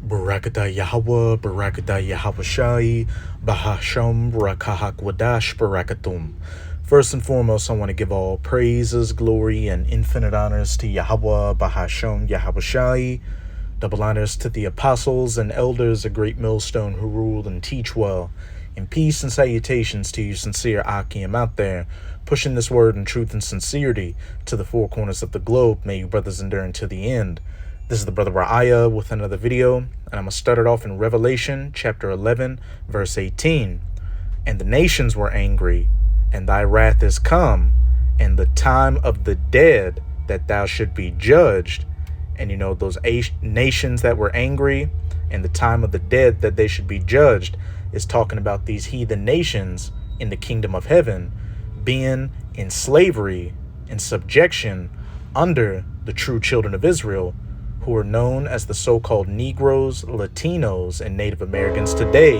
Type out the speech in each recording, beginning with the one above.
Barakata Yahweh, Barakata Yahweh Shai, Bahasham, Barakahak Barakatum. First and foremost, I want to give all praises, glory, and infinite honors to Yahweh, Bahasham, Yahweh Shai. Double honors to the apostles and elders, a great millstone who rule and teach well. And peace and salutations to you sincere Akim out there, pushing this word in truth and sincerity to the four corners of the globe. May you brothers endure until the end. This is the brother Ra'aya with another video, and I'm going to start it off in Revelation chapter 11, verse 18. And the nations were angry, and thy wrath is come, and the time of the dead that thou should be judged. And those nations that were angry and the time of the dead that they should be judged is talking about these heathen nations in the kingdom of heaven being in slavery and subjection under the true children of Israel, who are known as the so-called Negroes, Latinos, and Native Americans today.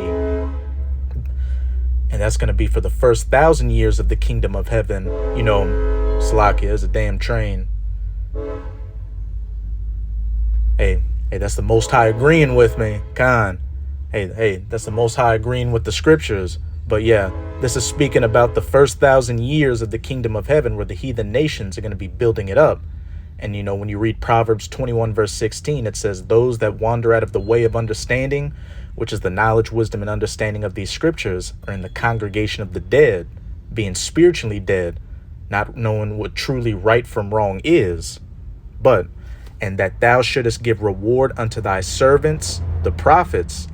And that's going to be for the first 1,000 years of the kingdom of heaven. Slakia, there's a damn train. Hey, that's the Most High agreeing with me. Khan. Hey, that's the Most High agreeing with the scriptures. But yeah, this is speaking about the first 1,000 years of the kingdom of heaven where the heathen nations are going to be building it up. And when you read Proverbs 21 verse 16, it says, those that wander out of the way of understanding, which is the knowledge, wisdom, and understanding of these scriptures, are in the congregation of the dead, being spiritually dead, not knowing what truly right from wrong is. And that thou shouldest give reward unto thy servants, the prophets,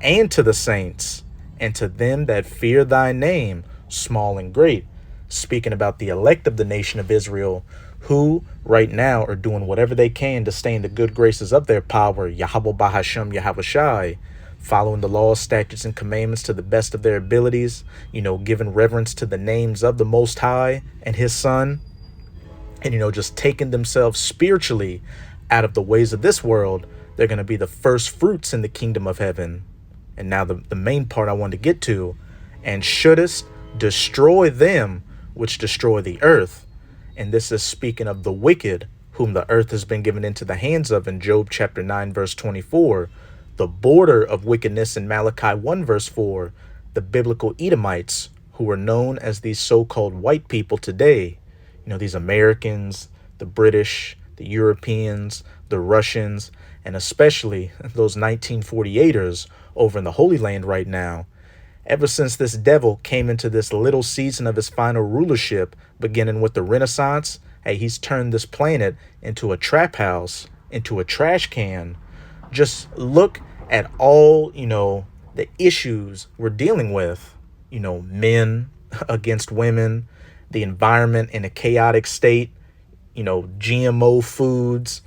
and to the saints, and to them that fear thy name, small and great. Speaking about the elect of the nation of Israel, who right now are doing whatever they can to stay in the good graces of their power, Yahweh Bahasham, Yahweh Shai, following the laws, statutes, and commandments to the best of their abilities, giving reverence to the names of the Most High and his Son, and just taking themselves spiritually out of the ways of this world. They're going to be the first fruits in the kingdom of heaven. And now the main part I want to get to, and shouldest destroy them which destroy the earth. And this is speaking of the wicked, whom the earth has been given into the hands of in Job chapter 9 verse 24, the border of wickedness in Malachi 1 verse 4, the biblical Edomites, who are known as these so-called white people today. These Americans, the British, the Europeans, the Russians, and especially those 1948ers over in the Holy Land right now. Ever since this devil came into this little season of his final rulership, beginning with the Renaissance, he's turned this planet into a trap house, into a trash can. Just look at all, the issues we're dealing with. Men against women, the environment in a chaotic state, GMO foods,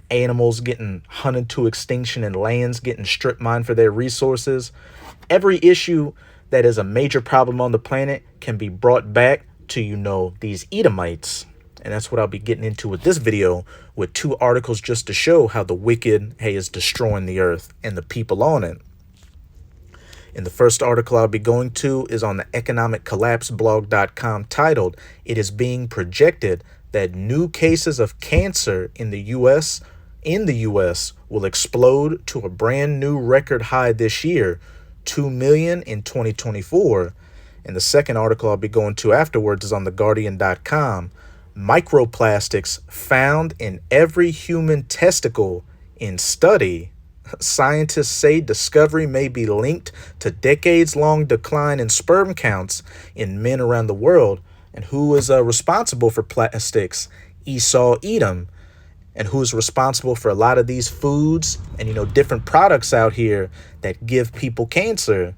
animals getting hunted to extinction, and lands getting strip mined for their resources. Every issue that is a major problem on the planet can be brought back to, these Edomites. And that's what I'll be getting into with this video, with 2 articles just to show how the wicked, is destroying the earth and the people on it. And the first article I'll be going to is on the economiccollapseblog.com, titled, "It is being projected that new cases of cancer in the U.S. will explode to a brand new record high this year, 2 million in 2024. And the second article I'll be going to afterwards is on theguardian.com. Microplastics found in every human testicle in study. Scientists say discovery may be linked to decades-long decline in sperm counts in men around the world. And who is responsible for plastics? Esau Edom. And who is responsible for a lot of these foods and, different products out here that give people cancer?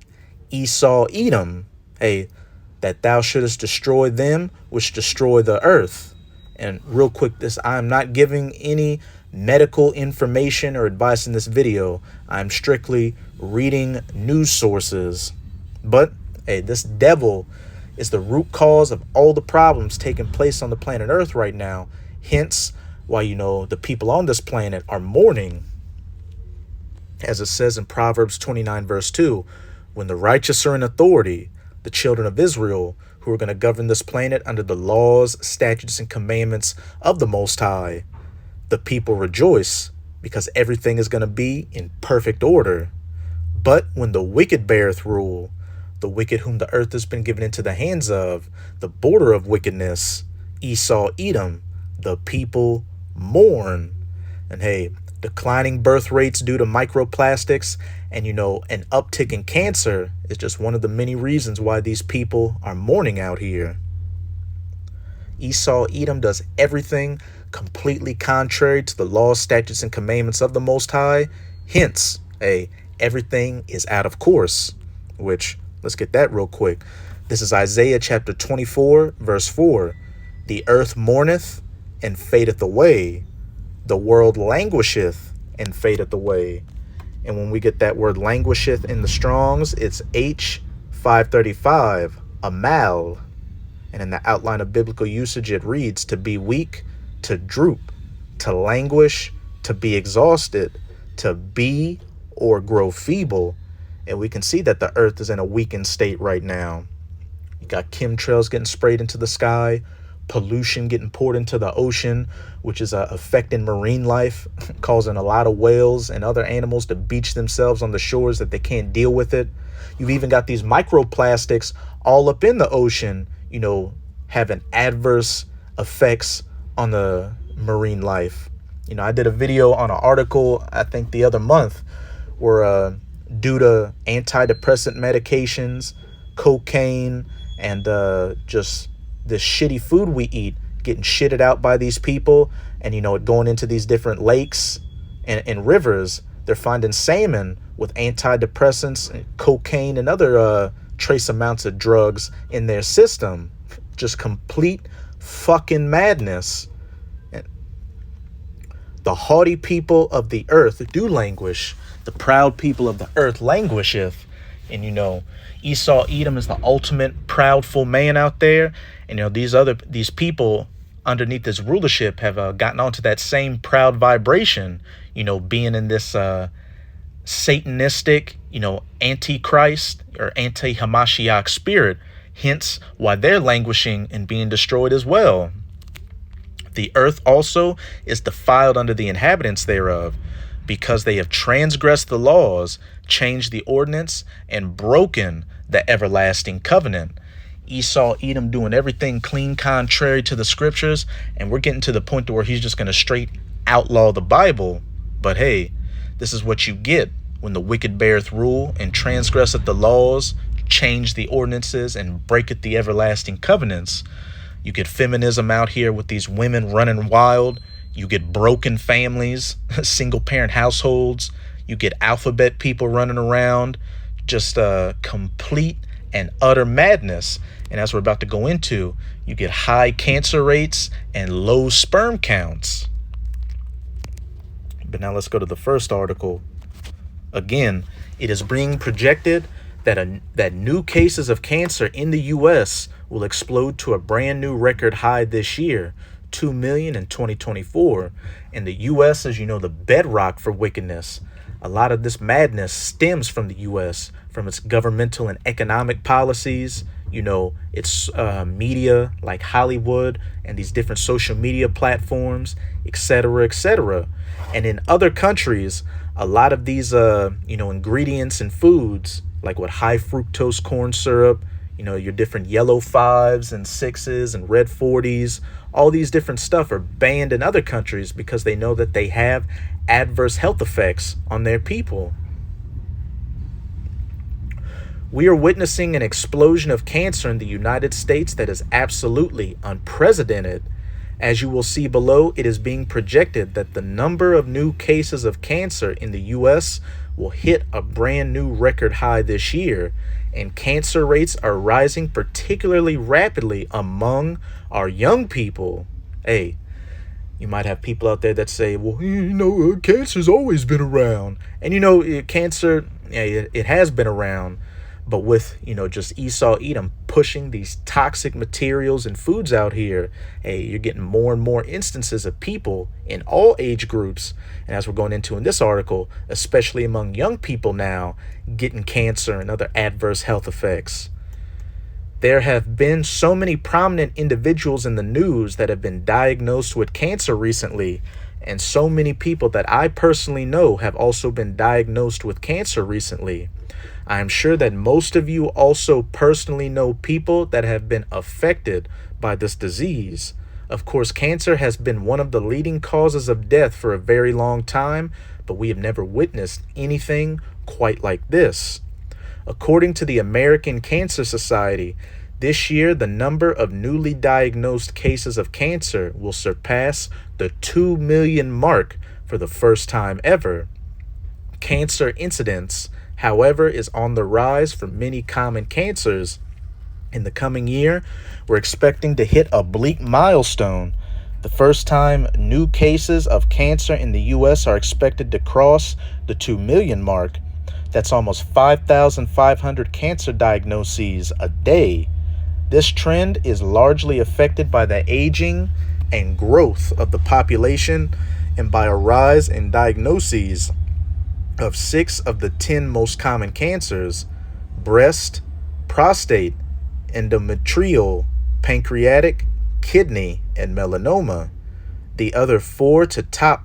Esau Edom. That thou shouldest destroy them which destroy the earth. And real quick, I'm not giving any medical information or advice in this video. I'm strictly reading news sources. But this devil is the root cause of all the problems taking place on the planet Earth right now. Hence why, the people on this planet are mourning. As it says in Proverbs 29 verse 2, when the righteous are in authority, the children of Israel, who are going to govern this planet under the laws, statutes, and commandments of the Most High, the people rejoice because everything is going to be in perfect order. But when the wicked beareth rule, the wicked whom the earth has been given into the hands of, the border of wickedness, Esau, Edom, the people mourn. And hey, declining birth rates due to microplastics and, an uptick in cancer is just one of the many reasons why these people are mourning out here. Esau, Edom does everything completely contrary to the laws, statutes, and commandments of the Most High. Hence, everything is out of course, which, let's get that real quick. This is Isaiah chapter 24, verse 4. The earth mourneth and fadeth away. The world languisheth and fadeth away. And when we get that word languisheth in the Strongs, it's H535, amal. And in the outline of biblical usage, it reads to be weak, to droop, to languish, to be exhausted, to be or grow feeble. And we can see that the earth is in a weakened state right now. You got chemtrails getting sprayed into the sky, pollution getting poured into the ocean, which is affecting marine life, causing a lot of whales and other animals to beach themselves on the shores that they can't deal with it. You've even got these microplastics all up in the ocean, having adverse effects on the marine life. I did a video on an article, I think the other month, where due to antidepressant medications, cocaine, and just the shitty food we eat getting shitted out by these people, and it going into these different lakes and rivers, they're finding salmon with antidepressants, and cocaine, and other trace amounts of drugs in their system. Just complete fucking madness. The haughty people of the earth do languish. The proud people of the earth languisheth. And Esau, Edom is the ultimate proudful man out there. And these people underneath his rulership have gotten onto that same proud vibration, being in this Satanistic, antichrist or anti-Hamashiach spirit. Hence why they're languishing and being destroyed as well. The earth also is defiled under the inhabitants thereof, because they have transgressed the laws, changed the ordinance, and broken the everlasting covenant. Esau, Edom doing everything clean contrary to the scriptures, and we're getting to the point to where he's just going to straight outlaw the Bible. But hey, this is what you get when the wicked beareth rule and transgresseth the laws, change the ordinances, and breaketh the everlasting covenants. You get feminism out here with these women running wild. You get broken families, single parent households. You get alphabet people running around. Just complete and utter madness. And as we're about to go into, you get high cancer rates and low sperm counts. But now let's go to the first article. Again, it is being projected that new cases of cancer in the U.S. will explode to a brand new record high this year, 2 million in 2024. And the U.S. is, the bedrock for wickedness. A lot of this madness stems from the U.S., from its governmental and economic policies, its media like Hollywood and these different social media platforms, etc., etc. And in other countries, a lot of these, ingredients and foods, like with high fructose corn syrup, your different yellow 5s and 6s and red 40s, all these different stuff are banned in other countries because they know that they have adverse health effects on their people. We are witnessing an explosion of cancer in the United States that is absolutely unprecedented. As you will see below, it is being projected that the number of new cases of cancer in the U.S. will hit a brand new record high this year, and cancer rates are rising particularly rapidly among our young people. Hey, you might have people out there that say, well, cancer's always been around. And cancer, it has been around. But with, just Esau, Edom pushing these toxic materials and foods out here, you're getting more and more instances of people in all age groups. And as we're going into in this article, especially among young people now, getting cancer and other adverse health effects. There have been so many prominent individuals in the news that have been diagnosed with cancer recently. And so many people that I personally know have also been diagnosed with cancer recently. I am sure that most of you also personally know people that have been affected by this disease. Of course, cancer has been one of the leading causes of death for a very long time, but we have never witnessed anything quite like this. According to the American Cancer Society, this year the number of newly diagnosed cases of cancer will surpass the 2 million mark for the first time ever. Cancer incidence, however, is on the rise for many common cancers. In the coming year, we're expecting to hit a bleak milestone. The first time new cases of cancer in the U.S. are expected to cross the 2 million mark. That's almost 5,500 cancer diagnoses a day. This trend is largely affected by the aging and growth of the population and by a rise in diagnoses of 6 of the 10 most common cancers: breast, prostate, endometrial, pancreatic, kidney, and melanoma. The other 4 to top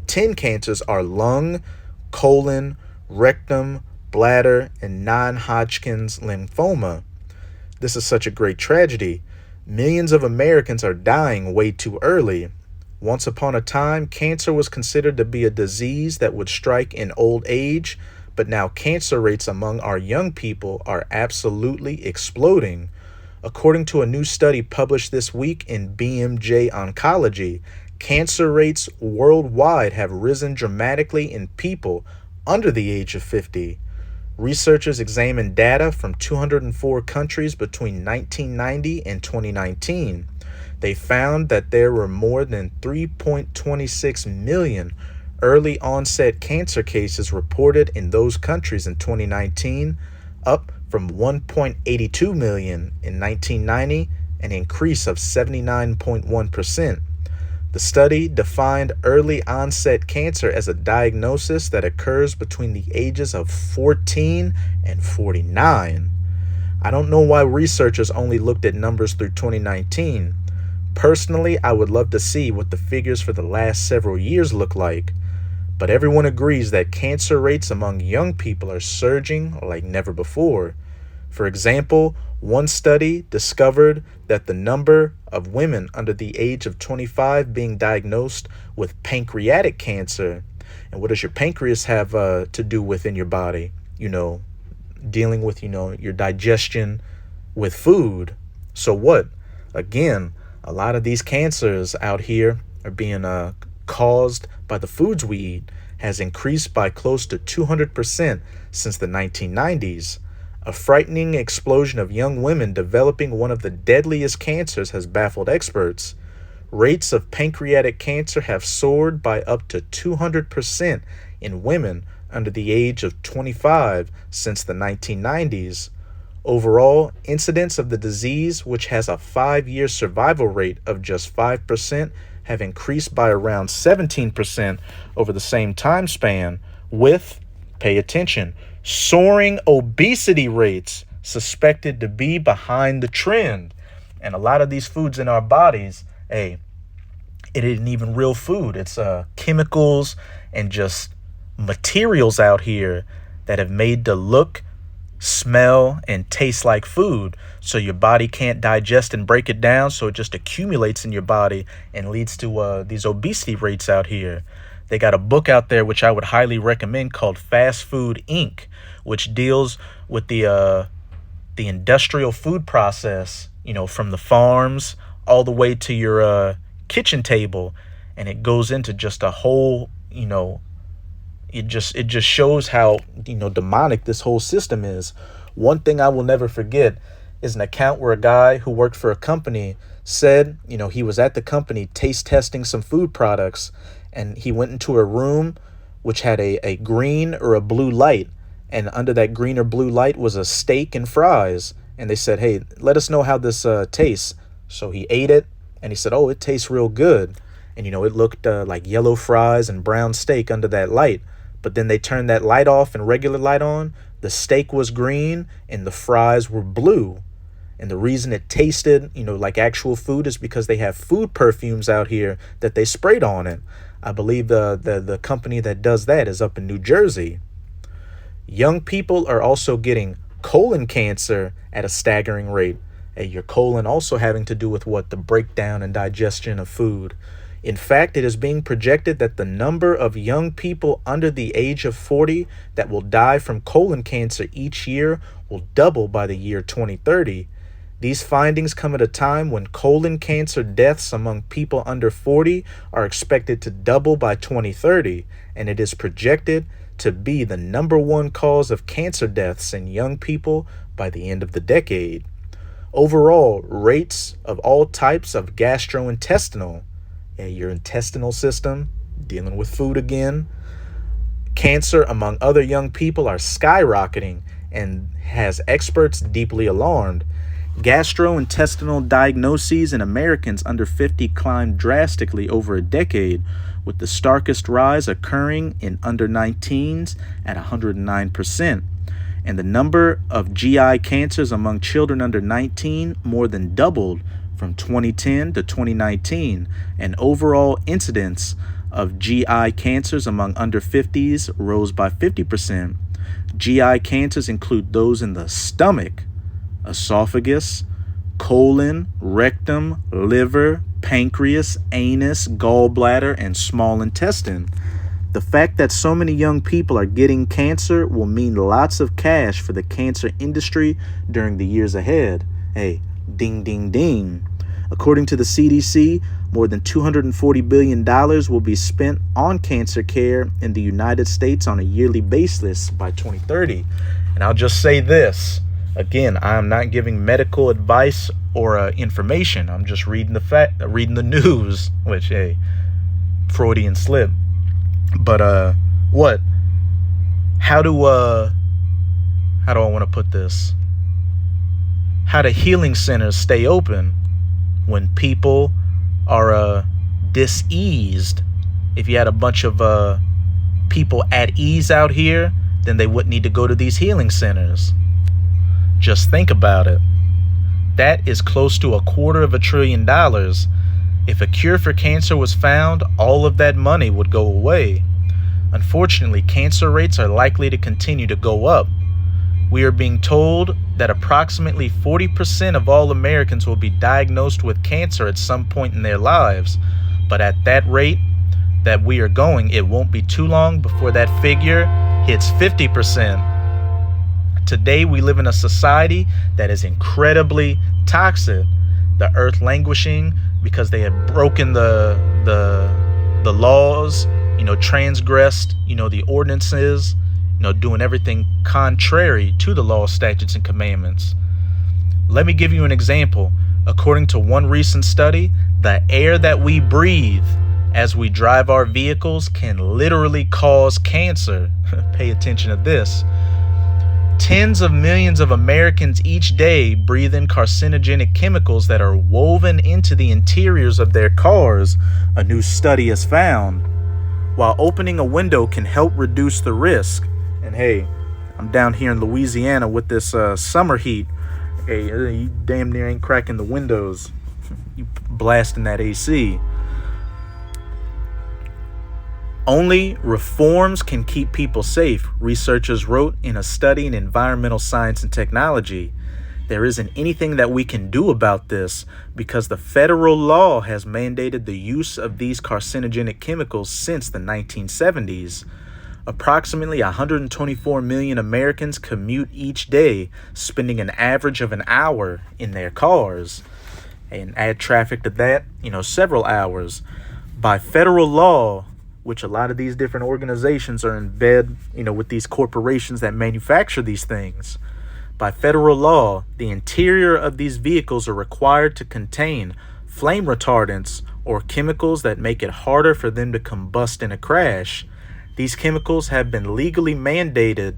10 cancers are lung, colon, rectum, bladder, and non-Hodgkin's lymphoma. This is such a great tragedy. Millions of Americans are dying way too early. Once upon a time, cancer was considered to be a disease that would strike in old age, but now cancer rates among our young people are absolutely exploding. According to a new study published this week in BMJ Oncology, cancer rates worldwide have risen dramatically in people under the age of 50. Researchers examined data from 204 countries between 1990 and 2019. They found that there were more than 3.26 million early onset cancer cases reported in those countries in 2019, up from 1.82 million in 1990, an increase of 79.1%. The study defined early onset cancer as a diagnosis that occurs between the ages of 14 and 49. I don't know why researchers only looked at numbers through 2019. Personally, I would love to see what the figures for the last several years look like. But everyone agrees that cancer rates among young people are surging like never before. For example, one study discovered that the number of women under the age of 25 being diagnosed with pancreatic cancer. And what does your pancreas have to do with in your body? Dealing with, your digestion with food. So what? Again, a lot of these cancers out here are being caused by the foods we eat, has increased by close to 200% since the 1990s. A frightening explosion of young women developing one of the deadliest cancers has baffled experts. Rates of pancreatic cancer have soared by up to 200% in women under the age of 25 since the 1990s. Overall, incidence of the disease, which has a 5-year survival rate of just 5%, have increased by around 17% over the same time span, with, pay attention, soaring obesity rates suspected to be behind the trend. And a lot of these foods in our bodies, it isn't even real food. It's chemicals and just materials out here that have made to look, smell, and taste like food. So your body can't digest and break it down, so it just accumulates in your body and leads to these obesity rates out here. They got a book out there which I would highly recommend called Fast Food Inc., which deals with the industrial food process, from the farms all the way to your kitchen table, and it goes into just a whole, it just shows how demonic this whole system is. One thing I will never forget is an account where a guy who worked for a company said, he was at the company taste testing some food products, and he went into a room which had a green or a blue light, and under that green or blue light was a steak and fries. And they said, hey, let us know how this tastes. So he ate it, and he said, oh, it tastes real good. And, it looked like yellow fries and brown steak under that light. But then they turned that light off and regular light on. The steak was green and the fries were blue. And the reason it tasted, like actual food is because they have food perfumes out here that they sprayed on it. I believe the company that does that is up in New Jersey. Young people are also getting colon cancer at a staggering rate. Your colon also having to do with what? The breakdown and digestion of food. In fact, it is being projected that the number of young people under the age of 40 that will die from colon cancer each year will double by the year 2030. These findings come at a time when colon cancer deaths among people under 40 are expected to double by 2030, and it is projected to be the number one cause of cancer deaths in young people by the end of the decade. Overall, rates of all types of gastrointestinal, your intestinal system, dealing with food again, cancer among other young people are skyrocketing and has experts deeply alarmed. Gastrointestinal diagnoses in Americans under 50 climbed drastically over a decade, with the starkest rise occurring in under 19s at 109%. And the number of GI cancers among children under 19 more than doubled from 2010 to 2019. And overall incidence of GI cancers among under 50s rose by 50%. GI cancers include those in the stomach, esophagus, colon, rectum, liver, pancreas, anus, gallbladder, and small intestine. The fact that so many young people are getting cancer will mean lots of cash for the cancer industry during the years ahead. Hey, ding, ding, ding. According to the CDC, more than $240 billion will be spent on cancer care in the United States on a yearly basis by 2030. And I'll just say this. Again, I am not giving medical advice or information. I'm just reading the news, which, hey, Freudian slip. But how do I want to put this? How do healing centers stay open when people are diseased? If you had a bunch of people at ease out here, then they wouldn't need to go to these healing centers. Just think about it. That is close to $250 billion. If a cure for cancer was found, all of that money would go away. Unfortunately, cancer rates are likely to continue to go up. We are being told that approximately 40% of all Americans will be diagnosed with cancer at some point in their lives. But at that rate that we are going, it won't be too long before that figure hits 50%. Today, we live in a society that is incredibly toxic. The earth languishing because they have broken the laws, transgressed, the ordinances, doing everything contrary to the law, statutes, and commandments. Let me give you an example. According to one recent study, the air that we breathe as we drive our vehicles can literally cause cancer. Pay attention to this. Tens of millions of Americans each day breathe in carcinogenic chemicals that are woven into the interiors of their cars, a new study has found. While opening a window can help reduce the risk, and hey, I'm down here in Louisiana with this summer heat. Hey, you damn near ain't cracking the windows. You blasting that AC. Only reforms can keep people safe, researchers wrote in a study in environmental science and technology. There isn't anything that we can do about this because the federal law has mandated the use of these carcinogenic chemicals since the 1970s. Approximately 124 million Americans commute each day, spending an average of an hour in their cars. And add traffic to that, several hours. By federal law, which a lot of these different organizations are in bed, with these corporations that manufacture these things. By federal law, the interior of these vehicles are required to contain flame retardants or chemicals that make it harder for them to combust in a crash. These chemicals have been legally mandated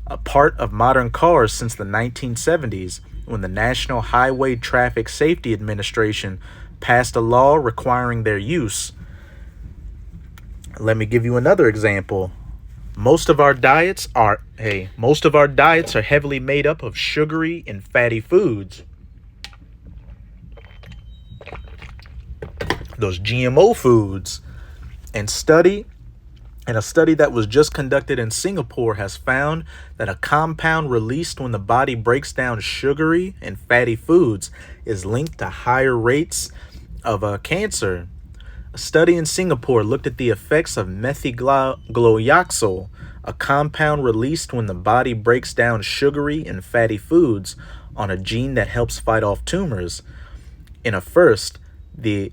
a part of modern cars since the 1970s, when the National Highway Traffic Safety Administration passed a law requiring their use. Let me give you another example. Most of our diets are heavily made up of sugary and fatty foods. those GMO foods. And a study that was just conducted in Singapore has found that a compound released when the body breaks down sugary and fatty foods is linked to higher rates of cancer. A study in Singapore looked at the effects of methylglyoxal, a compound released when the body breaks down sugary and fatty foods, on a gene that helps fight off tumors. In a first, the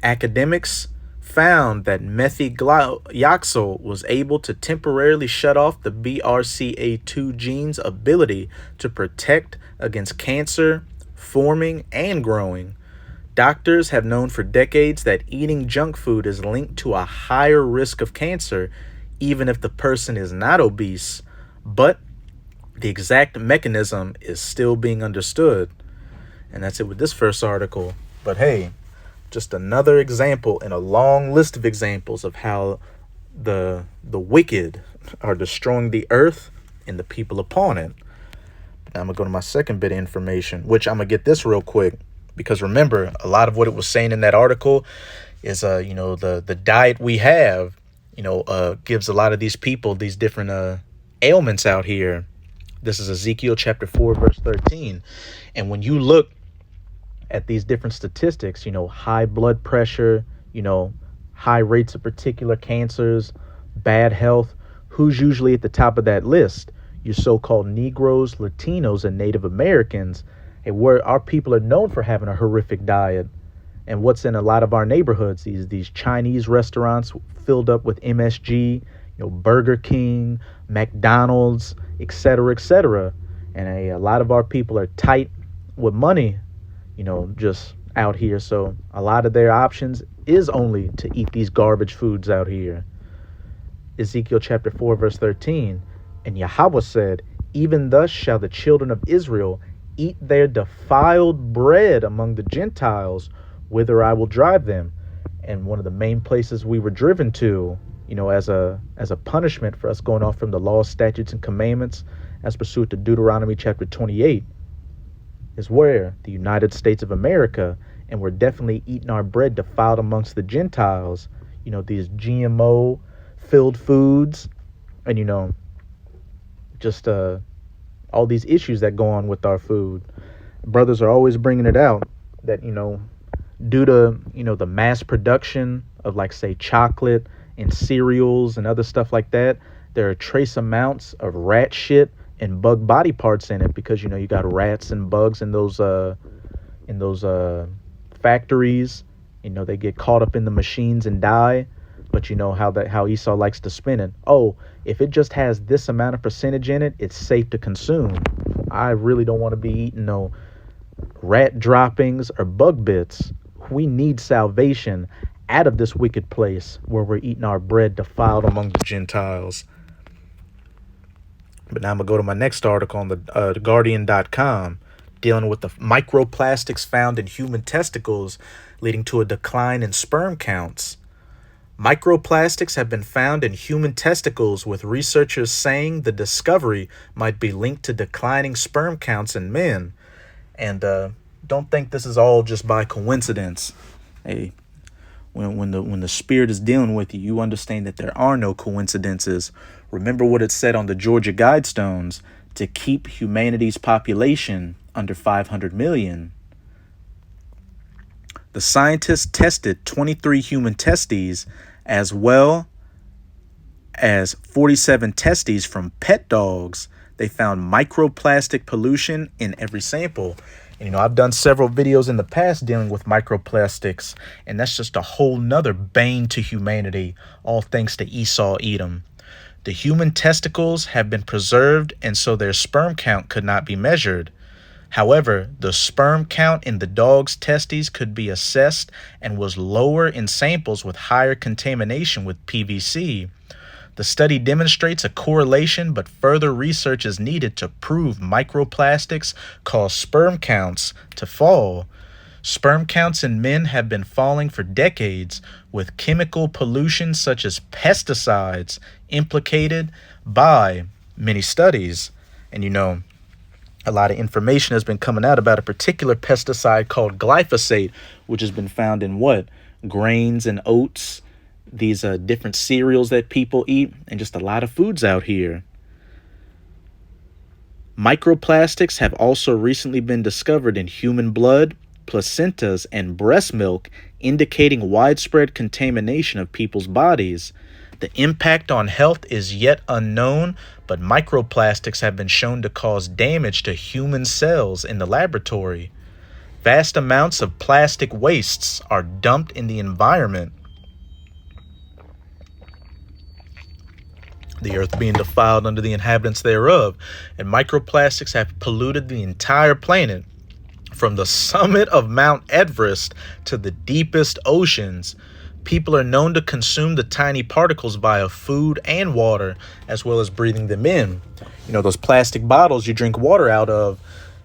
academics found that methylglyoxal was able to temporarily shut off the BRCA2 gene's ability to protect against cancer forming and growing. Doctors have known for decades that eating junk food is linked to a higher risk of cancer, even if the person is not obese, but the exact mechanism is still being understood. And that's it with this first article. But hey, just another example in a long list of examples of how the wicked are destroying the earth and the people upon it. Now I'm going to go to my second bit of information, which I'm going to get this real quick. Because remember, a lot of what it was saying in that article is, the diet we have, gives a lot of these people these different ailments out here. This is Ezekiel chapter 4, verse 13. And when you look at these different statistics, high blood pressure, high rates of particular cancers, bad health, who's usually at the top of that list? Your so-called Negroes, Latinos, and Native Americans. Where our people are known for having a horrific diet. And what's in a lot of our neighborhoods, these Chinese restaurants filled up with MSG, Burger King, McDonald's, etc., etc. And a lot of our people are tight with money, just out here. So a lot of their options is only to eat these garbage foods out here. Ezekiel chapter 4, verse 13. And Yahweh said, even thus shall the children of Israel eat their defiled bread among the Gentiles, whither I will drive them. And one of the main places we were driven to, as a punishment for us going off from the laws, statutes, and commandments, as pursuant to Deuteronomy chapter 28, is where? The United States of America. And we're definitely eating our bread defiled amongst the Gentiles, these GMO filled foods, and just all these issues that go on with our food. Brothers are always bringing it out that, due to, the mass production of, like, say, chocolate and cereals and other stuff like that, there are trace amounts of rat shit and bug body parts in it because, you got rats and bugs in those factories. They get caught up in the machines and die. But how Esau likes to spin it. Oh, if it just has this amount of percentage in it, it's safe to consume. I really don't want to be eating no rat droppings or bug bits. We need salvation out of this wicked place where we're eating our bread defiled among the Gentiles. But now I'm going to go to my next article on the Guardian.com, dealing with the microplastics found in human testicles leading to a decline in sperm counts. Microplastics have been found in human testicles, with researchers saying the discovery might be linked to declining sperm counts in men. And don't think this is all just by coincidence. Hey, when the spirit is dealing with you, you understand that there are no coincidences. Remember what it said on the Georgia Guidestones, to keep humanity's population under 500 million. The scientists tested 23 human testes as well as 47 testes from pet dogs. They found microplastic pollution in every sample. And, I've done several videos in the past dealing with microplastics, and that's just a whole nother bane to humanity, all thanks to Esau Edom. The human testicles have been preserved, and so their sperm count could not be measured. However, the sperm count in the dog's testes could be assessed and was lower in samples with higher contamination with PVC. The study demonstrates a correlation, but further research is needed to prove microplastics cause sperm counts to fall. Sperm counts in men have been falling for decades, with chemical pollution such as pesticides implicated by many studies. And A lot of information has been coming out about a particular pesticide called glyphosate, which has been found in what? Grains and oats, these different cereals that people eat, and just a lot of foods out here. Microplastics have also recently been discovered in human blood, placentas, and breast milk, indicating widespread contamination of people's bodies. The impact on health is yet unknown, but microplastics have been shown to cause damage to human cells in the laboratory. Vast amounts of plastic wastes are dumped in the environment. The earth being defiled under the inhabitants thereof, and microplastics have polluted the entire planet. From the summit of Mount Everest to the deepest oceans, people are known to consume the tiny particles via food and water, as well as breathing them in. You know, those plastic bottles you drink water out of,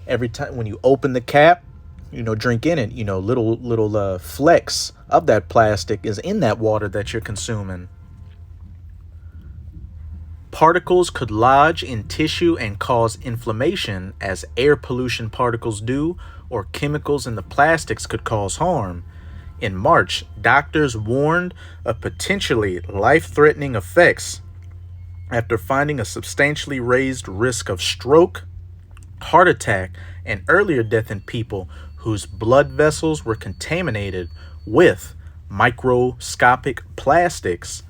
every time when you open the cap, drink in it, little flecks of that plastic is in that water that you're consuming. Particles could lodge in tissue and cause inflammation, as air pollution particles do, or chemicals in the plastics could cause harm. In March, doctors warned of potentially life-threatening effects after finding a substantially raised risk of stroke, heart attack, and earlier death in people whose blood vessels were contaminated with microscopic plastics.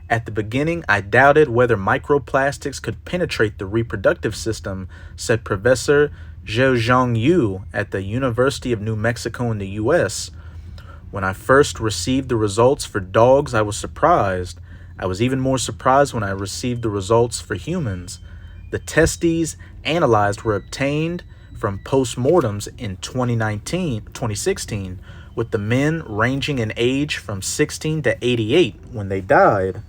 At the beginning, I doubted whether microplastics could penetrate the reproductive system, said Professor Zhejiang Yu at the University of New Mexico in the U.S. When I first received the results for dogs, I was surprised. I was even more surprised when I received the results for humans. The testes analyzed were obtained from postmortems in 2016, with the men ranging in age from 16 to 88 when they died.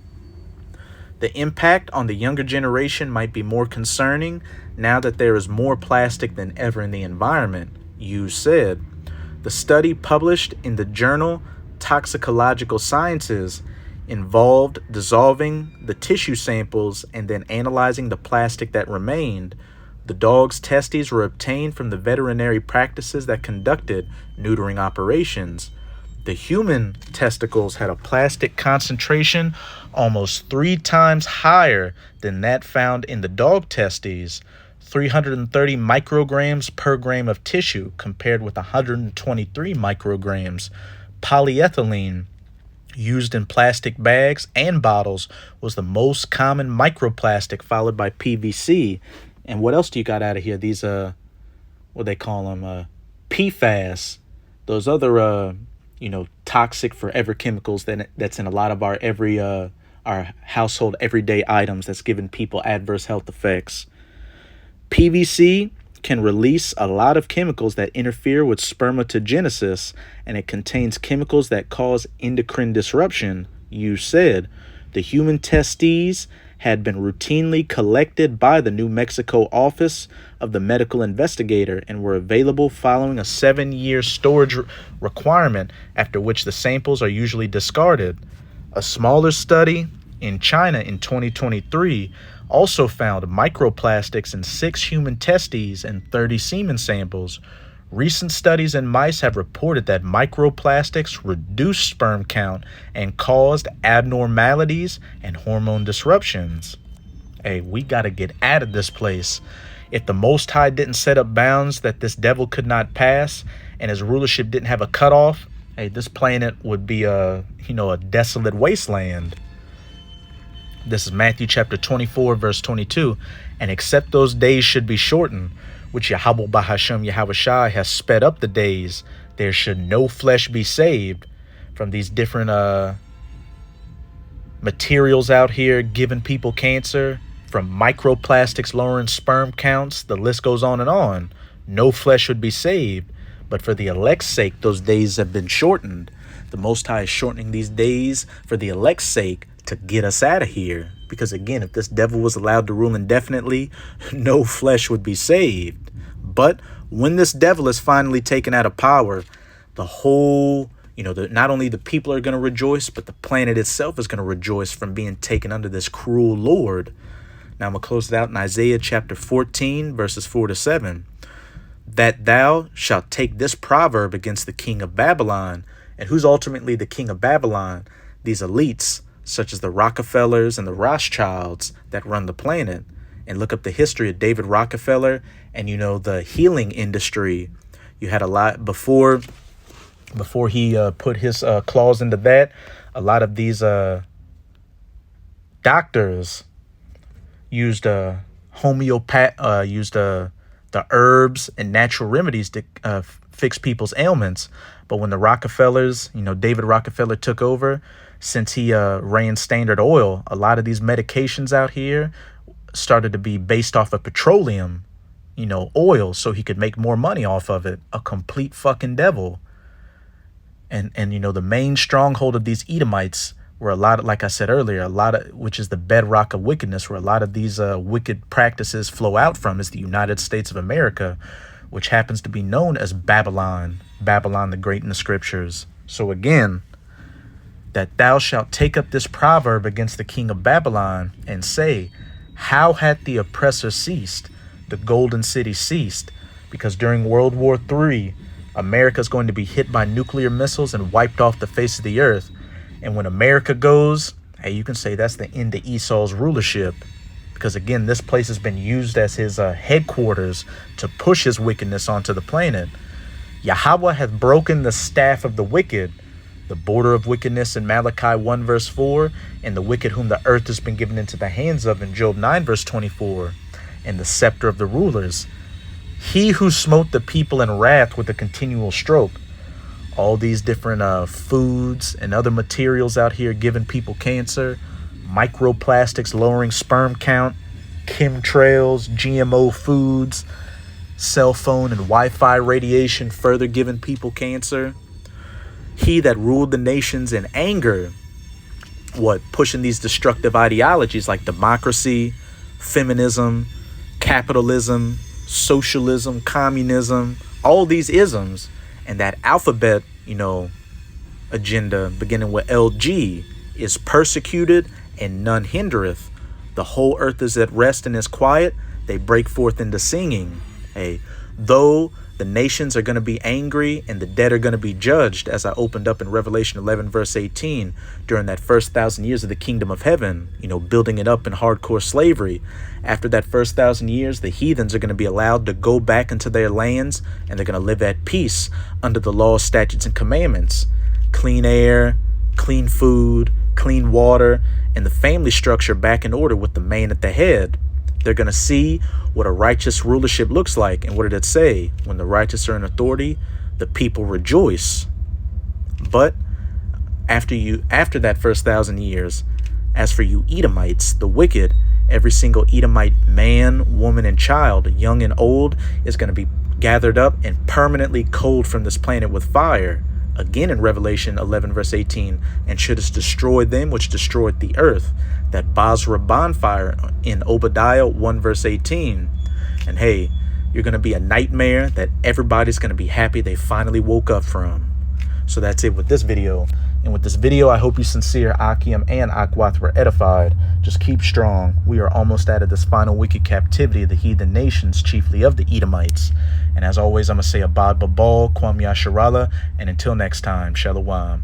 The impact on the younger generation might be more concerning now that there is more plastic than ever in the environment, Yu said. The study, published in the journal Toxicological Sciences, involved dissolving the tissue samples and then analyzing the plastic that remained. The dog's testes were obtained from the veterinary practices that conducted neutering operations. The human testicles had a plastic concentration almost 3 times higher than that found in the dog testes, 330 micrograms per gram of tissue compared with 123 micrograms. Polyethylene, used in plastic bags and bottles, was the most common microplastic, followed by PVC. And what else do you got out of here? These, what they call them, PFAS. Those other, toxic forever chemicals that's in a lot of our household everyday items that's giving people adverse health effects. PVC can release a lot of chemicals that interfere with spermatogenesis, and it contains chemicals that cause endocrine disruption, Yu said. The human testes had been routinely collected by the New Mexico Office of the Medical Investigator and were available following a 7-year storage requirement, after which the samples are usually discarded. A smaller study in China in 2023 also found microplastics in 6 human testes and 30 semen samples. Recent studies in mice have reported that microplastics reduce sperm count and caused abnormalities and hormone disruptions. Hey, we got to get out of this place. If the Most High didn't set up bounds that this devil could not pass, and his rulership didn't have a cutoff, hey, this planet would be a desolate wasteland. This is Matthew chapter 24, verse 22. And except those days should be shortened, which Yahweh Bahashem Yahushai has sped up the days, there should no flesh be saved. From these different materials out here giving people cancer, from microplastics lowering sperm counts, the list goes on and on. No flesh would be saved. But for the elect's sake, those days have been shortened. The Most High is shortening these days for the elect's sake to get us out of here. Because again, if this devil was allowed to rule indefinitely, no flesh would be saved. But when this devil is finally taken out of power, the whole, not only the people are going to rejoice, but the planet itself is going to rejoice from being taken under this cruel Lord. Now I'm going to close it out in Isaiah chapter 14, verses 4 to 7. that thou shalt take this proverb against the king of Babylon. And who's ultimately the king of Babylon? These elites, such as the Rockefellers and the Rothschilds that run the planet. And look up the history of David Rockefeller and, the healing industry. You had a lot before he put his claws into that. A lot of these doctors used the herbs and natural remedies to fix people's ailments. But when the Rockefellers, David Rockefeller took over, since he ran Standard Oil, a lot of these medications out here started to be based off of petroleum, oil, so he could make more money off of it. A complete fucking devil. And the main stronghold of these Edomites were a lot of, like I said earlier, which is the bedrock of wickedness, where a lot of these wicked practices flow out from, is the United States of America, which happens to be known as Babylon the Great in the scriptures. So again, that thou shalt take up this proverb against the king of Babylon and say, how hath the oppressor ceased? The golden city ceased. Because during World War III, America's going to be hit by nuclear missiles and wiped off the face of the earth. And when America goes, hey, you can say that's the end of Esau's rulership. Because again, this place has been used as his headquarters to push his wickedness onto the planet. Yahweh hath broken the staff of the wicked, the border of wickedness in Malachi 1 verse 4, and the wicked whom the earth has been given into the hands of in Job 9 verse 24, and the scepter of the rulers. He who smote the people in wrath with a continual stroke. All these different foods and other materials out here giving people cancer, microplastics lowering sperm count, chemtrails, GMO foods, cell phone and Wi-Fi radiation further giving people cancer. He that ruled the nations in anger, pushing these destructive ideologies like democracy, feminism, capitalism, socialism, communism, all these isms, and that alphabet, agenda beginning with LG is persecuted and none hindereth. The whole earth is at rest and is quiet. They break forth into singing. Hey, though the nations are going to be angry and the dead are going to be judged, as I opened up in Revelation 11 verse 18, during that first 1,000 years of the kingdom of heaven, building it up in hardcore slavery. After that first 1,000 years, the heathens are going to be allowed to go back into their lands, and they're going to live at peace under the laws, statutes, and commandments. Clean air, clean food, clean water, and the family structure back in order with the man at the head. They're going to see what a righteous rulership looks like. And what did it say? When the righteous are in authority, the people rejoice. But after that first 1,000 years, as for you Edomites, the wicked, every single Edomite man, woman, and child, young and old, is going to be gathered up and permanently culled from this planet with fire. Again in Revelation 11 verse 18, and shouldest destroy them which destroyed the earth. That Basra bonfire in Obadiah 1 verse 18. And hey, you're going to be a nightmare that everybody's going to be happy they finally woke up from. So that's it with this video. And with this video, I hope you sincere Akim and Akwath were edified. Just keep strong. We are almost out of this final wicked captivity of the heathen nations, chiefly of the Edomites. And as always, I'm going to say Abad Babal, Kwam Yasharallah, and until next time, Shalom.